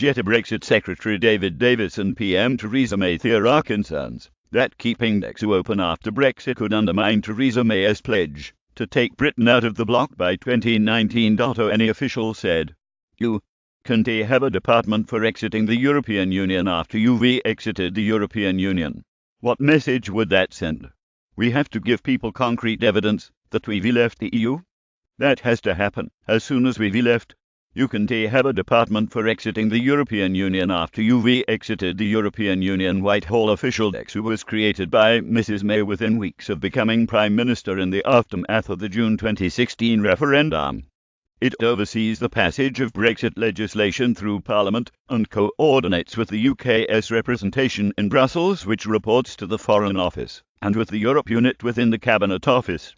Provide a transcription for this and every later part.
Jetta Brexit Secretary David Davis and PM Theresa May there are concerns that keeping DEXU open after Brexit could undermine Theresa May's pledge to take Britain out of the bloc by 2019. Any official said, "You can't have a department for exiting the European Union after you've exited the European Union. What message would that send? We have to give people concrete evidence that we've left the EU. That has to happen as soon as we've left. You can't have a department for exiting the European Union after you've exited the European Union." Whitehall official DEXU was created by Mrs May within weeks of becoming Prime Minister in the aftermath of the June 2016 referendum. It oversees the passage of Brexit legislation through Parliament and coordinates with the UK's representation in Brussels, which reports to the Foreign Office, and with the Europe unit within the Cabinet Office.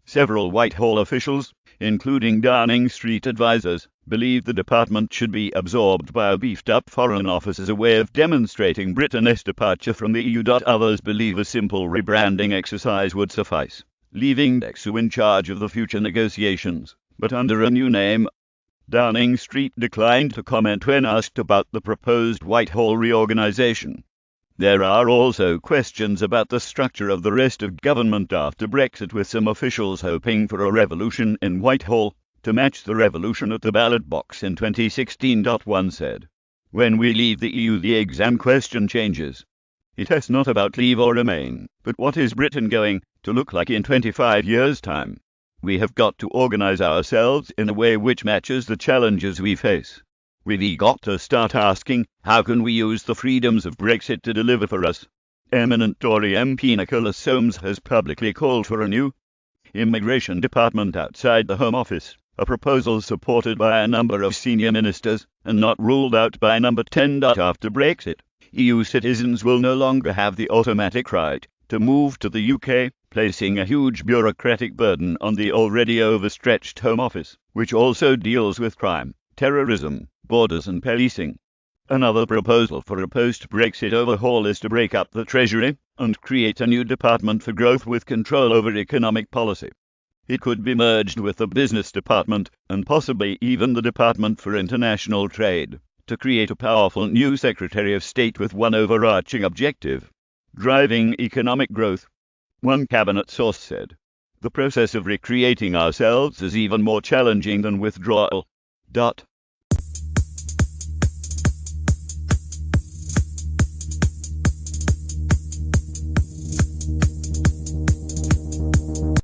Several Whitehall officials, including Downing Street advisers, believe the department should be absorbed by a beefed-up Foreign Office as a way of demonstrating Britain's departure from the EU. Others believe a simple rebranding exercise would suffice, leaving DEXU in charge of the future negotiations, but under a new name. Downing Street declined to comment when asked about the proposed Whitehall reorganisation. There are also questions about the structure of the rest of government after Brexit, with some officials hoping for a revolution in Whitehall to match the revolution at the ballot box in 2016. One said, "When we leave the EU, the exam question changes. It is not about leave or remain, but what is Britain going to look like in 25 years' time? We have got to organise ourselves in a way which matches the challenges we face. We've got to start asking, how can we use the freedoms of Brexit to deliver for us?" Eminent Tory MP Nicholas Soames has publicly called for a new immigration department outside the Home Office, a proposal supported by a number of senior ministers and not ruled out by Number 10. After Brexit, EU citizens will no longer have the automatic right to move to the UK, placing a huge bureaucratic burden on the already overstretched Home Office, which also deals with crime, terrorism, borders and policing. Another proposal for a post-Brexit overhaul is to break up the Treasury and create a new department for growth with control over economic policy. It could be merged with the Business Department and possibly even the Department for International Trade to create a powerful new Secretary of State with one overarching objective: driving economic growth. One cabinet source said, "The process of recreating ourselves is even more challenging than withdrawal."